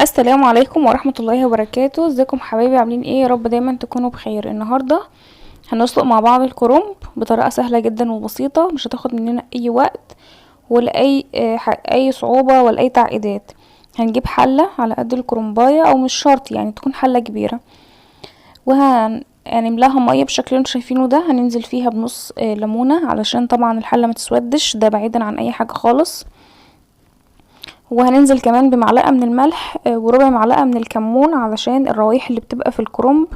السلام عليكم ورحمة الله وبركاته. ازيكم حبايبي؟ عاملين ايه؟ يا رب دايما تكونوا بخير. النهاردة هنسلق مع بعض الكرنب بطريقة سهلة جدا وبسيطة، مش هتاخد مننا اي وقت ولا اي صعوبة ولا اي تعقيدات. هنجيب حلة على قد الكرنباية، او مش شرط يعني تكون حلة كبيرة، هنملاها مية بالشكل اللي انتوا شايفينه ده. هننزل فيها بنص ليمونة علشان طبعا الحلة ما تسودش، ده بعيدا عن اي حاجة خالص. وهننزل كمان بمعلقة من الملح وربع معلقة من الكمون علشان الروايح اللي بتبقى في الكرنب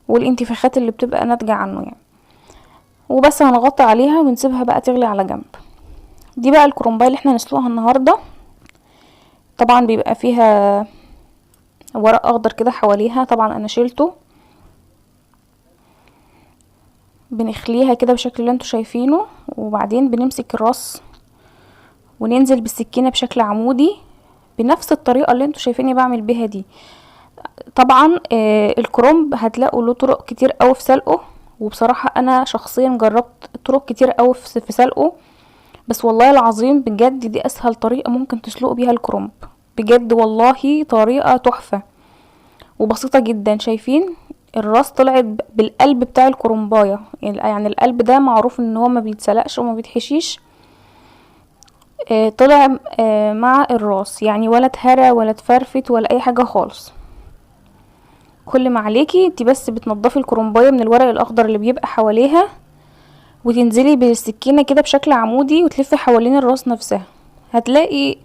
والانتفاخات اللي بتبقى ناتجة عنه يعني. وبس هنغطي عليها ونسيبها بقى تغلي على جنب. دي بقى الكرنبايه اللي احنا هنسلقها النهاردة. طبعا بيبقى فيها ورق اخضر كده حواليها، طبعا انا شيلته. بنخليها كده بالشكل اللي انتوا شايفينه، وبعدين بنمسك الراس وننزل بالسكينة بشكل عمودي بنفس الطريقة اللي انتوا شايفيني بعمل بيها دي. طبعا الكرنب هتلاقوا له طرق كتير قوي في سلقه، وبصراحة انا شخصيا جربت طرق كتير قوي في سلقه، بس والله العظيم بجد دي اسهل طريقة ممكن تسلقوا بيها الكرنب. بجد والله طريقة تحفة وبسيطة جدا. شايفين الراس طلعت بالقلب بتاع الكرنباية، يعني القلب ده معروف ان هو ما بيتسلقش وما بيتحشيش. طلع مع الراس، يعني ولا اتهرى ولا اتفرفت ولا اي حاجة خالص. كل ما عليكي انتي بس بتنضفي الكرنبايه من الورق الاخضر اللي بيبقى حواليها، وتنزلي بالسكينه كده بشكل عمودي وتلفي حوالين الراس نفسها. هتلاقي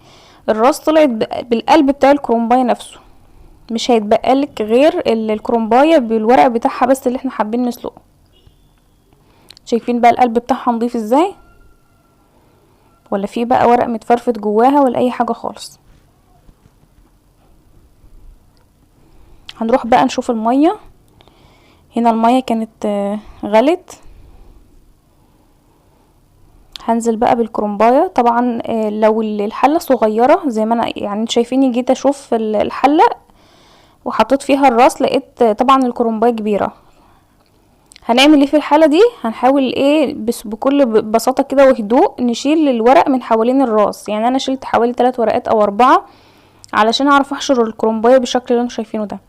الراس طلعت بالقلب بتاع الكرنبايه نفسه، مش هيتبقالك غير الكرنبايه بالورق بتاعها بس اللي احنا حابين نسلقه. شايفين بقى القلب بتاعها نضيف ازاي؟ ولا في بقى ورق متفرفت جواها ولا اي حاجه خالص. هنروح بقى نشوف الميه. هنا الميه كانت غلت. هنزل بقى بالكرنبايه. طبعا لو الحله صغيره زي ما انا يعني شايفيني، جيت اشوف الحله وحطيت فيها الراس، لقيت طبعا الكرنبايه كبيره. هنعمل ايه في الحاله دي؟ هنحاول ايه بس بكل بساطه كده وهدوء نشيل الورق من حوالين الراس. يعني انا شلت حوالي 3 ورقات او 4 علشان اعرف احشر الكرنبايه بالشكل اللي انتوا شايفينه ده.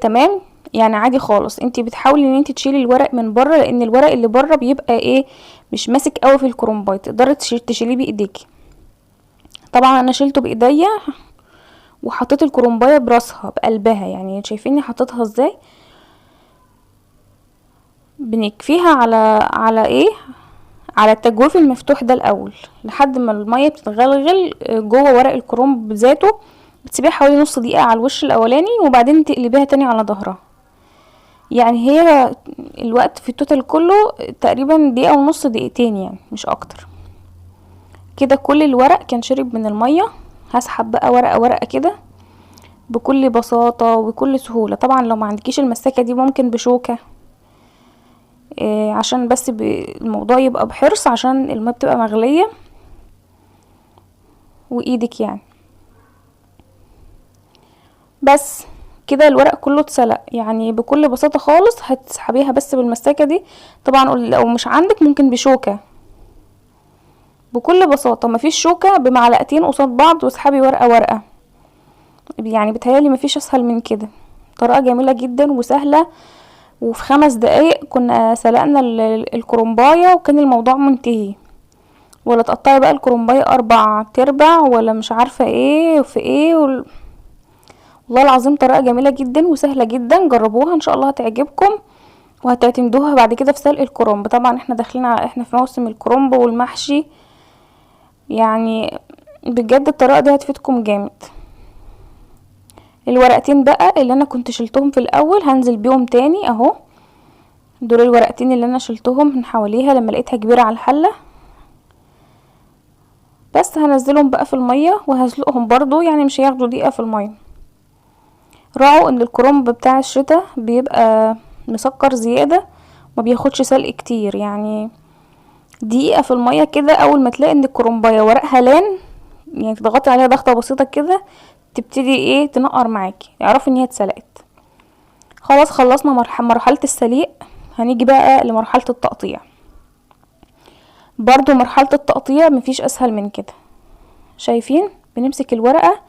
تمام، يعني عادي خالص. انتي بتحاولي ان انتي تشيلي الورق من بره، لان الورق اللي بره بيبقى ايه مش ماسك قوي في الكرنبايه، تقدري تشيليه بايديكي. طبعا انا شيلته بايديا وحطيت الكرنبايه براسها بقلبها، يعني شايفيني حطيتها ازاي. بنكفيها على ايه، على التجويف المفتوح ده الاول لحد ما الميه بتتغلغل جوه ورق الكرنب ذاته. بتسيبيها حوالي نص دقيقه على الوش الاولاني، وبعدين تقلبيها تاني على ظهرها. يعني هي الوقت في التوتال كله تقريبا دقيقة ونص، دقيقتين يعني مش اكتر. كده كل الورق كان شرب من المية. هسحب بقى ورقة ورقة كده بكل بساطة وبكل سهولة. طبعا لو ما عندكيش المساكة دي ممكن بشوكة، عشان بس الموضوع يبقى بحرص، عشان المية بتبقى مغلية وايدك يعني. بس كده الورق كله اتسلق، يعني بكل بساطة خالص هتسحبيها بس بالمساكة دي. طبعا لو مش عندك ممكن بشوكة. بكل بساطة مفيش شوكة، بمعلقتين قصاد بعض واسحبي ورقة ورقة. يعني بتهيالي مفيش اسهل من كده. طريقة جميلة جدا وسهلة، وفي 5 دقايق كنا سلقنا الكرنباية وكان الموضوع منتهي. ولا تقطعي بقى الكرنباية 4 تربع ولا مش عارفة ايه وفي ايه والله العظيم طريقة جميلة جدا وسهلة جدا. جربوها ان شاء الله هتعجبكم وهتعتمدوها بعد كده في سلق الكرنب. طبعا احنا داخلين احنا في موسم الكرنب والمحشي، يعني بجد الطريقة دي هتفيدكم جامد. الورقتين بقى اللي انا كنت شلتهم في الاول هنزل بيهم تاني اهو. دول الورقتين اللي انا شلتهم من حواليها لما لقيتها كبيرة على الحلة. بس هنزلهم بقى في المية وهسلقهم برضو، يعني مش هياخدوا دقيقة في المية. راعوا ان الكرنب بتاع الشتا بيبقى مسكر زيادة، ما بياخدش سلق كتير، يعني دقيقة في المية كده. اول ما تلاقي ان الكرنباية ورقها لان، يعني تضغطي عليها ضغطة بسيطة كده، تبتدي ايه تنقر معاكي، اعرفي ان هي اتسلقت. خلاص خلصنا مرحلة السليق. هنيجي بقى لمرحلة التقطيع. برضو مرحلة التقطيع مفيش اسهل من كده. شايفين بنمسك الورقة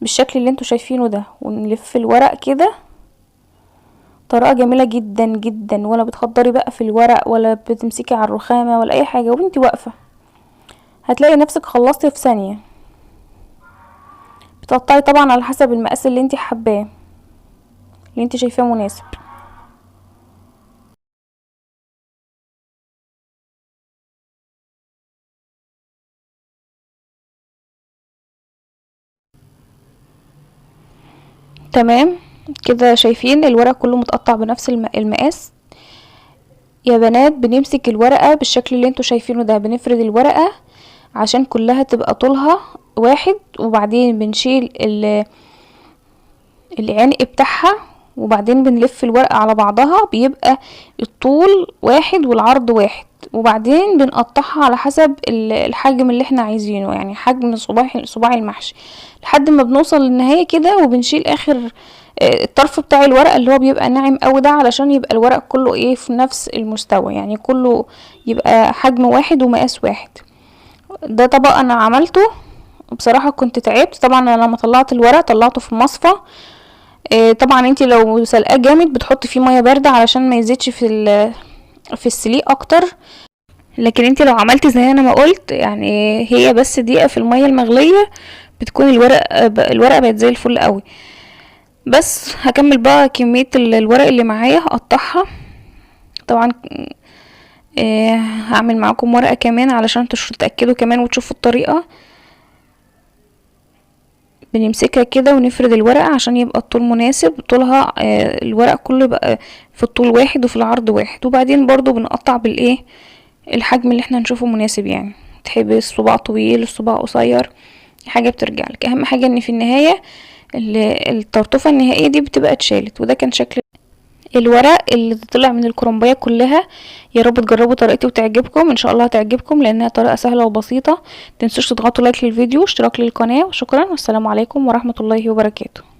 بالشكل اللي انتوا شايفينه ده، ونلف الورق كده. طريقة جميلة جدا جدا، ولا بتخضري بقى في الورق ولا بتمسكي على الرخامة ولا اي حاجة، وانتي واقفة هتلاقي نفسك خلصتي في ثانية. بتقطعي طبعا على حسب المقاس اللي انتي حباه، اللي انتي شايفاه مناسب. تمام كده، شايفين الورق كله متقطع بنفس المقاس. يا بنات بنمسك الورقة بالشكل اللي انتوا شايفينه ده، بنفرد الورقة عشان كلها تبقى طولها واحد، وبعدين بنشيل العنق بتاعها، وبعدين بنلف الورقة على بعضها، بيبقى الطول واحد والعرض واحد، وبعدين بنقطعها على حسب الحجم اللي احنا عايزينه، يعني حجم صباع المحشي، لحد ما بنوصل للنهاية كده. وبنشيل اخر الطرف بتاع الورقة اللي هو بيبقى ناعم قوي ده، علشان يبقى الورق كله ايه في نفس المستوى، يعني كله يبقى حجم واحد ومقاس واحد. ده طبق انا عملته بصراحة، كنت تعبت طبعا. انا لما طلعت الورق طلعته في مصفى. طبعا انتي لو سلقاه جامد بتحطي فيه ميه بارده علشان ما يزيدش في السليق اكتر. لكن انتي لو عملتي زي انا ما قلت، يعني هي بس دقيقه في الميه المغليه بتكون الورقه بقت زي الفل قوي. بس هكمل بقى كميه الورق اللي معايا هقطعها طبعا. هعمل معاكم ورقه كمان علشان تتاكدوا كمان وتشوفوا الطريقه. بنمسكها كده ونفرد الورقة عشان يبقى الطول مناسب، طولها الورق كله يبقى في الطول واحد وفي العرض واحد. وبعدين برضو بنقطع بالايه الحجم اللي احنا نشوفه مناسب، يعني تحبي الصباع طويل الصباع قصير، حاجة بترجع لك. اهم حاجة ان في النهاية الطرطوفة النهائية دي بتبقى اتشالت. وده كان شكل الورق اللي طلع من الكرنبايه كلها. يا رب تجربوا طريقتي وتعجبكم، ان شاء الله هتعجبكم لانها طريقه سهله وبسيطه. متنسوش تضغطوا لايك للفيديو واشتراك للقناه، وشكرا والسلام عليكم ورحمه الله وبركاته.